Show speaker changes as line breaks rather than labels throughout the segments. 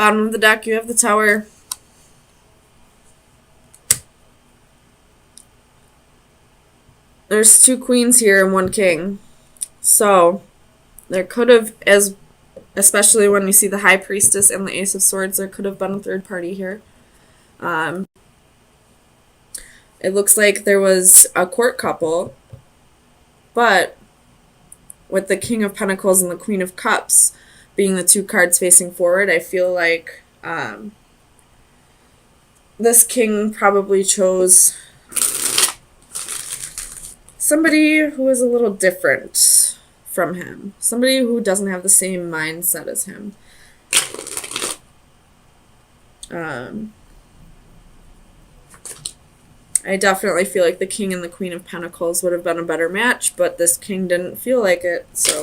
Bottom of the deck, you have the Tower. There's 2 queens here and 1 king. So, there could have, especially when we see the High Priestess and the Ace of Swords, there could have been a third party here. It looks like there was a court couple, but with the King of Pentacles and the Queen of Cups being the 2 cards facing forward, I feel like this king probably chose somebody who is a little different from him. Somebody who doesn't have the same mindset as him. I definitely feel like the King and the Queen of Pentacles would have been a better match, but this king didn't feel like it, so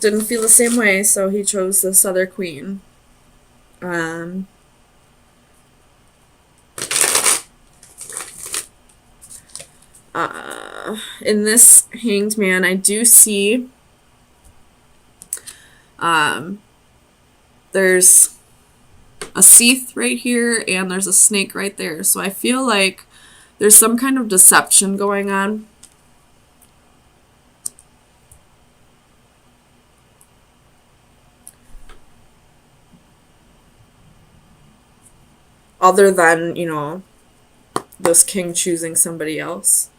didn't feel the same way, so he chose this other queen. In this Hanged Man, I do see there's a Seath right here, and there's a snake right there. So I feel like there's some kind of deception going on. Other than, you know, this king choosing somebody else.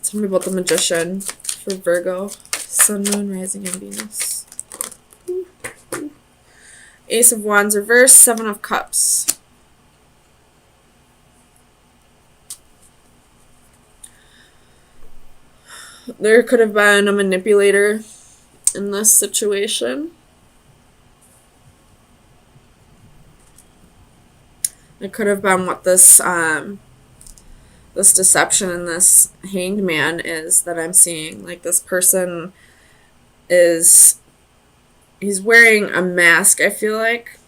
Tell me about the Magician for Virgo. Sun, Moon, Rising, and Venus. Ace of Wands reversed, 7 of Cups. There could have been a manipulator in this situation. It could have been what this this deception in this Hanged Man is that I'm seeing. Like, this person is, he's wearing a mask, I feel like.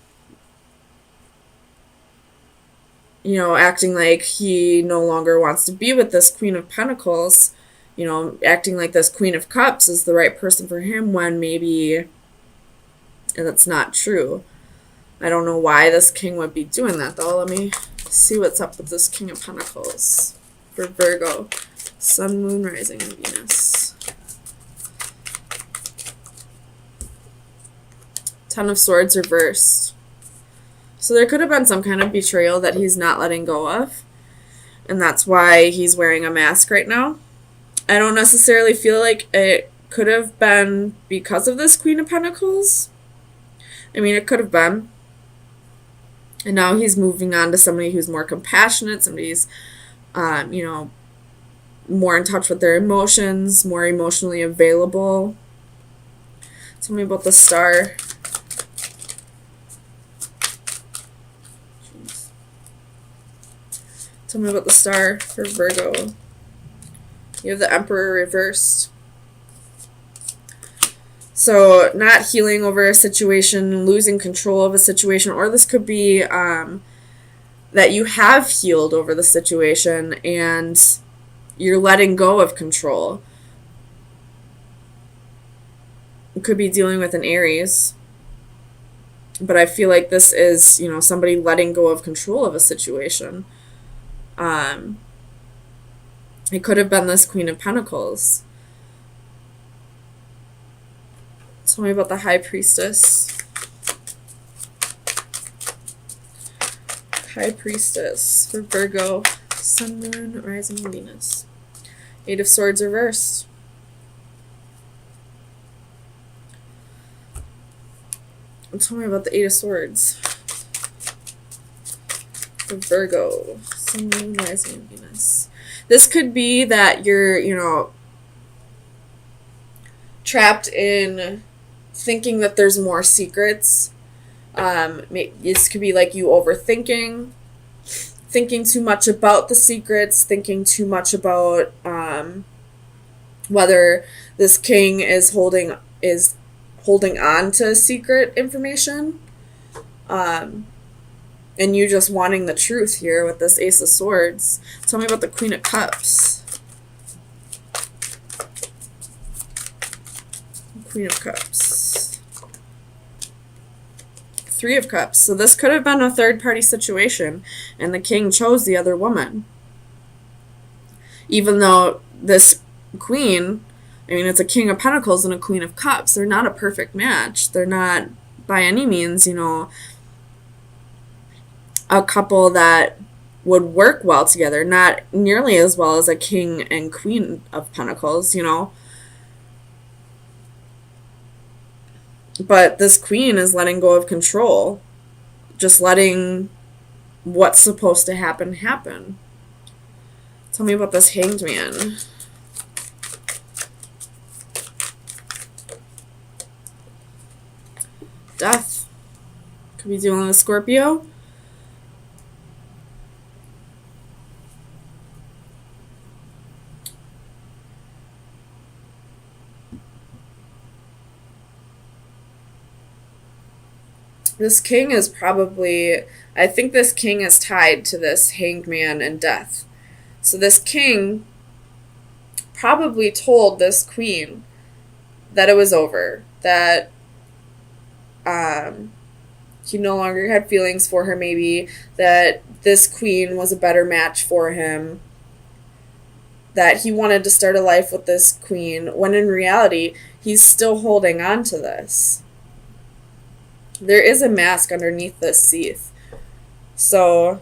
You know, acting like he no longer wants to be with this Queen of Pentacles. You know, acting like this Queen of Cups is the right person for him when maybe that's not true. I don't know why this king would be doing that, though. Let me see what's up with this King of Pentacles for Virgo. Sun, Moon, Rising, and Venus. 10 of Swords reversed. So there could have been some kind of betrayal that he's not letting go of. And that's why he's wearing a mask right now. I don't necessarily feel like it could have been because of this Queen of Pentacles. I mean, it could have been. And now he's moving on to somebody who's more compassionate, somebody who's, you know, more in touch with their emotions, more emotionally available. Tell me about the Star. Jeez. Tell me about the Star for Virgo. You have the Emperor reversed. So, not healing over a situation, losing control of a situation, or this could be that you have healed over the situation and you're letting go of control. It could be dealing with an Aries. But I feel like this is, you know, somebody letting go of control of a situation. It could have been this Queen of Pentacles. Tell me about the High Priestess. High Priestess for Virgo. Sun, Moon, Rising, and Venus. 8 of Swords reversed. Tell me about the 8 of Swords for Virgo. Sun, Moon, Rising, and Venus. This could be that you're, you know, trapped in thinking that there's more secrets. This could be like you overthinking, thinking too much about the secrets, thinking too much about whether this king is holding on to secret information, and you just wanting the truth here with this Ace of Swords. Tell me about the Queen of Cups. Queen of Cups. Three of Cups. So this could have been a third-party situation, and the king chose the other woman. Even though this queen, I mean, it's a King of Pentacles and a Queen of Cups. They're not a perfect match. They're not, by any means, a couple that would work well together. Not nearly as well as a King and Queen of Pentacles, But this queen is letting go of control. Just letting what's supposed to happen happen. Tell me about this Hanged Man. Death. Could be dealing with Scorpio. This king is probably, I think this king is tied to this Hanged Man and Death. So this king probably told this queen that it was over, that he no longer had feelings for her, maybe, that this queen was a better match for him, that he wanted to start a life with this queen, when in reality, he's still holding on to this. There is a mask underneath this sheath. So,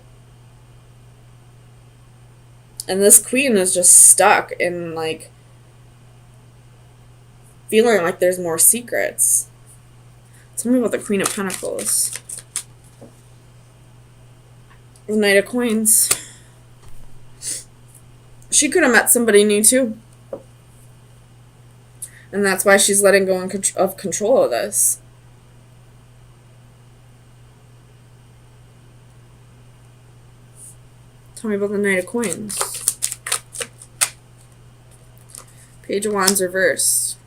and this queen is just stuck in, feeling like there's more secrets. Tell me about the Queen of Pentacles. The Knight of Coins. She could have met somebody new too. And that's why she's letting go of control of this. Tell me about the Knight of Coins. Page of Wands reversed.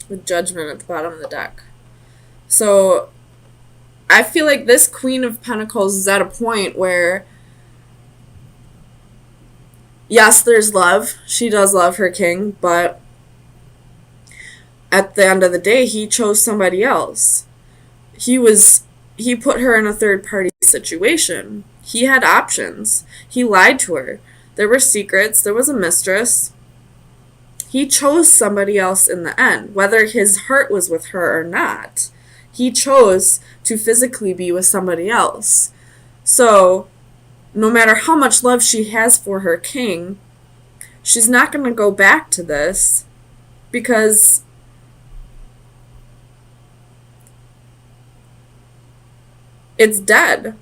With Judgment at the bottom of the deck. So, I feel like this Queen of Pentacles is at a point where, yes, there's love. She does love her king, but at the end of the day, he chose somebody else. He put her in a third-party situation. He had options. He lied to her. There were secrets. There was a mistress. He chose somebody else in the end, whether his heart was with her or not. He chose to physically be with somebody else. So, no matter how much love she has for her king, she's not going to go back to this because it's dead.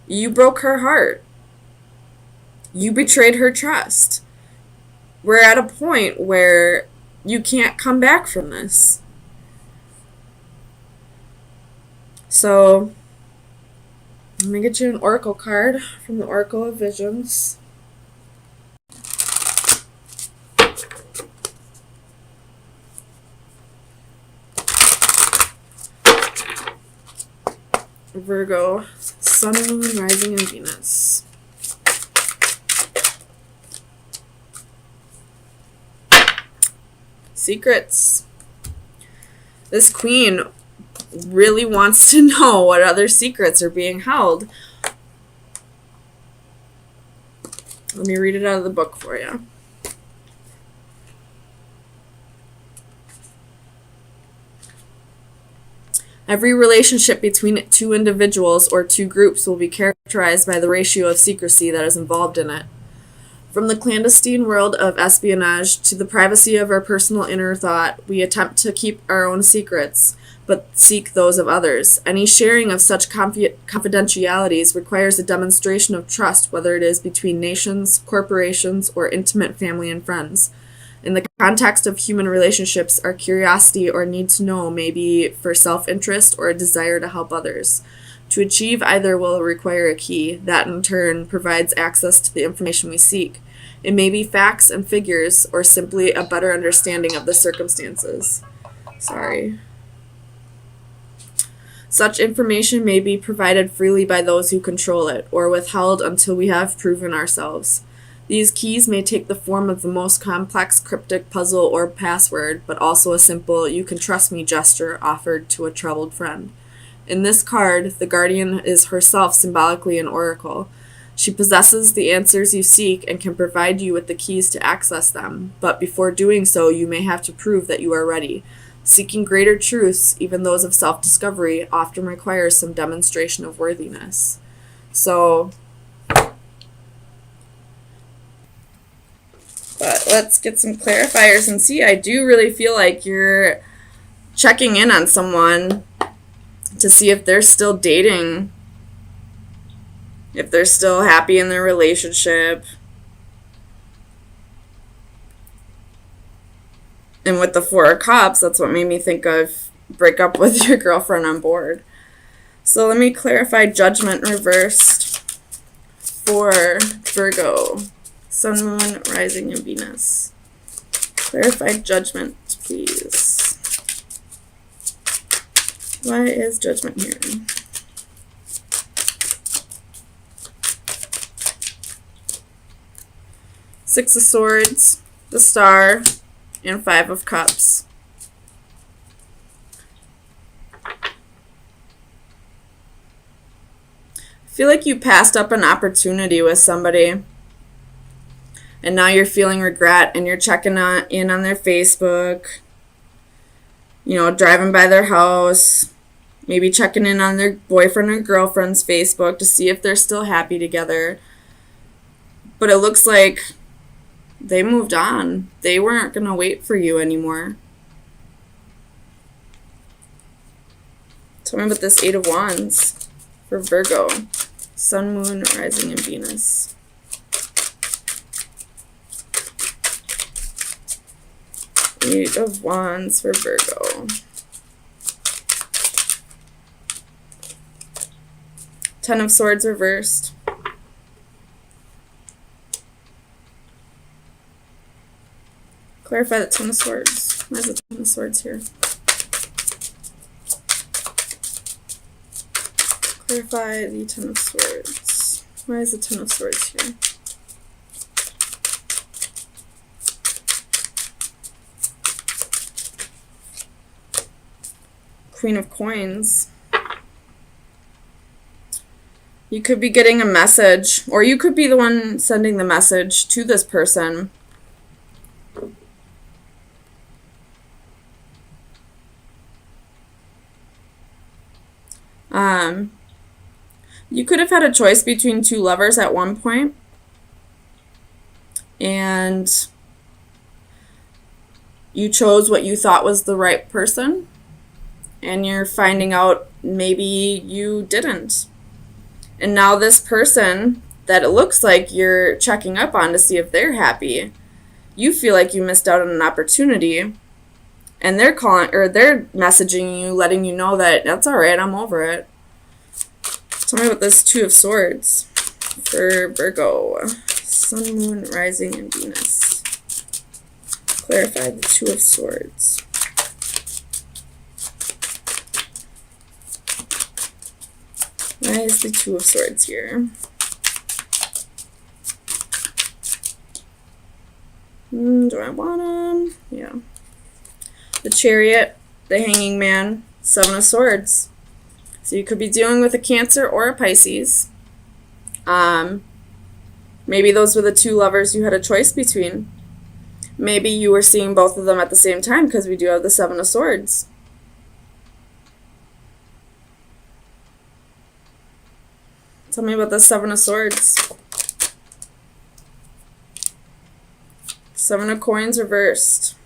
You broke her heart. You betrayed her trust. We're at a point where you can't come back from this. So, let me get you an oracle card from the Oracle of Visions. Virgo, Sun, Moon, Rising, and Venus. Secrets. This queen really wants to know what other secrets are being held. Let me read it out of the book for you. Every relationship between two individuals or two groups will be characterized by the ratio of secrecy that is involved in it. From the clandestine world of espionage to the privacy of our personal inner thought, we attempt to keep our own secrets, but seek those of others. Any sharing of such confidentialities requires a demonstration of trust, whether it is between nations, corporations, or intimate family and friends. In the context of human relationships, our curiosity or need to know may be for self-interest or a desire to help others. To achieve either will require a key that in turn provides access to the information we seek. It may be facts and figures or simply a better understanding of the circumstances. Such information may be provided freely by those who control it or withheld until we have proven ourselves. These keys may take the form of the most complex cryptic puzzle or password, but also a simple "you can trust me" gesture offered to a troubled friend. In this card, the guardian is herself symbolically an oracle. She possesses the answers you seek and can provide you with the keys to access them, but before doing so, you may have to prove that you are ready. Seeking greater truths, even those of self-discovery, often requires some demonstration of worthiness. So, but let's get some clarifiers and see. I do really feel like you're checking in on someone to see if they're still dating, if they're still happy in their relationship. And with the Four of Cups, that's what made me think of break up with your girlfriend on board. So let me clarify Judgment reversed for Virgo, Sun, Moon, Rising, and Venus. Clarify Judgment, please. Why is Judgment here? Six of Swords, the Star, and Five of Cups. I feel like you passed up an opportunity with somebody, and now you're feeling regret, and you're checking in on their Facebook, driving by their house, maybe checking in on their boyfriend or girlfriend's Facebook to see if they're still happy together. But it looks like they moved on. They weren't going to wait for you anymore. Tell me about this Eight of Wands for Virgo, Sun, Moon, Rising, and Venus. Eight of Wands for Virgo. Ten of Swords reversed. Clarify the Ten of Swords. Why is the Ten of Swords here? Clarify the Ten of Swords. Why is the Ten of Swords here? Queen of Coins. You could be getting a message, or you could be the one sending the message to this person. You could have had a choice between two lovers at one point, and you chose what you thought was the right person, and you're finding out maybe you didn't. And now this person that it looks like you're checking up on to see if they're happy, you feel like you missed out on an opportunity, and they're calling, or they're messaging you, letting you know that that's all right, I'm over it. Tell me about this Two of Swords for Virgo, Sun, Moon, Rising, and Venus. Clarify the Two of Swords. Why is the Two of Swords here? Do I want them? Yeah. The Chariot, the Hanging Man, Seven of Swords. So you could be dealing with a Cancer or a Pisces. Maybe those were the two lovers you had a choice between. Maybe you were seeing both of them at the same time, because we do have the Seven of Swords. Tell me about the Seven of Swords. Seven of Coins reversed.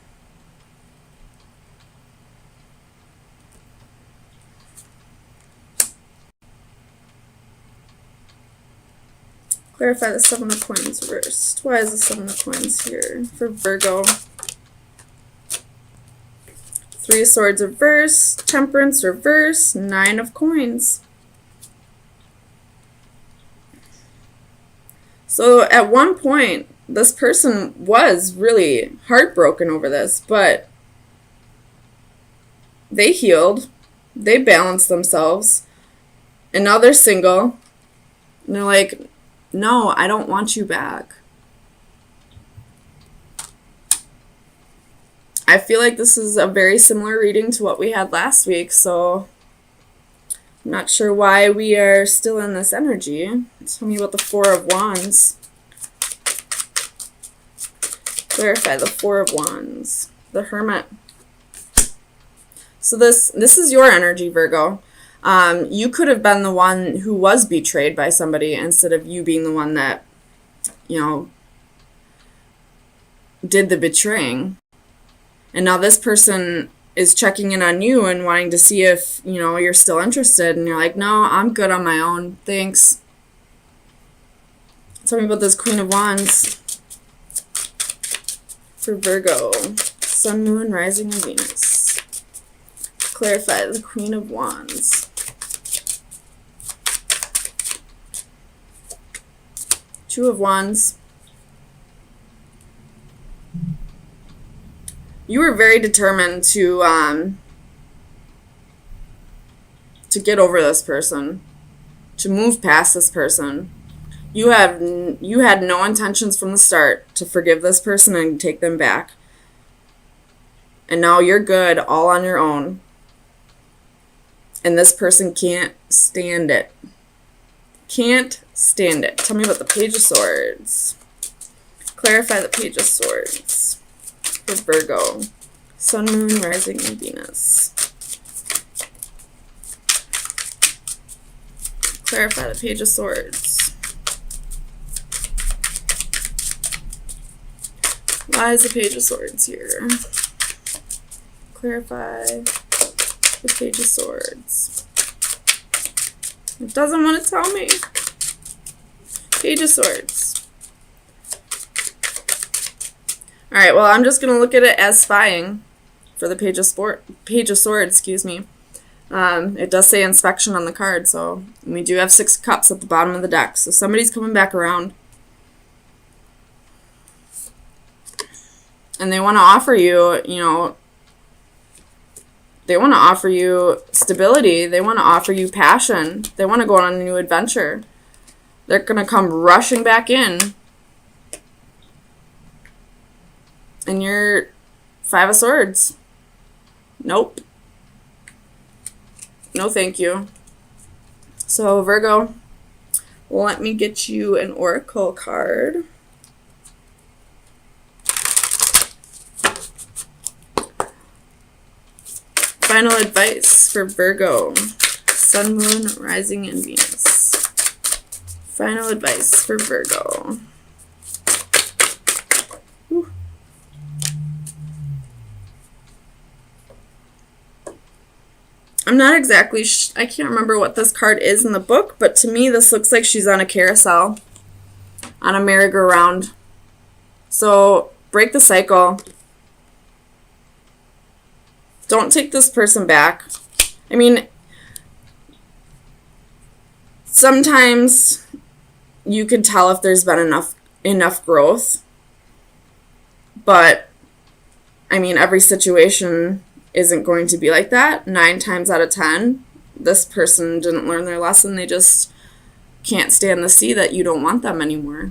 Clarify the Seven of Coins reversed. Why is the Seven of Coins here for Virgo? Three of Swords reversed. Temperance reversed. Nine of Coins. So at one point, this person was really heartbroken over this, but they healed. They balanced themselves. And now they're single. And they're like, no, I don't want you back. I feel like this is a very similar reading to what we had last week, so I'm not sure why we are still in this energy. Tell me about the Four of Wands. Clarify the Four of Wands. The Hermit. So this is your energy, Virgo. You could have been the one who was betrayed by somebody instead of you being the one that, did the betraying. And now this person is checking in on you and wanting to see if, you're still interested. And you're like, no, I'm good on my own. Thanks. Tell me about this Queen of Wands for Virgo. Sun, Moon, Rising, and Venus. Clarify the Queen of Wands. Two of Wands. You were very determined to get over this person, to move past this person. You had no intentions from the start to forgive this person and take them back. And now you're good all on your own. And this person can't stand it. Can't stand it. Tell me about the Page of Swords. Clarify the Page of Swords for Virgo. Sun, Moon, Rising, and Venus. Clarify the Page of Swords. Why is the Page of Swords here? Clarify the Page of Swords. It doesn't want to tell me. Page of Swords. Alright, well, I'm just going to look at it as spying for the Page of Swords, excuse me. It does say inspection on the card, so we do have 6 cups at the bottom of the deck, so somebody's coming back around. And they want to offer you, they want to offer you stability. They want to offer you passion. They want to go on a new adventure. They're going to come rushing back in. And you're 5 of Swords. Nope. No thank you. So Virgo, let me get you an oracle card. Final advice for Virgo. Sun, Moon, Rising, and Venus. Final advice for Virgo. Whew. I'm not exactly I can't remember what this card is in the book, but to me this looks like she's on a carousel, on a merry-go-round. So break the cycle. Don't take this person back. I mean, sometimes you can tell if there's been enough growth, but I mean, every situation isn't going to be like that. 9 times out of 10, this person didn't learn their lesson. They just can't stand to see that you don't want them anymore.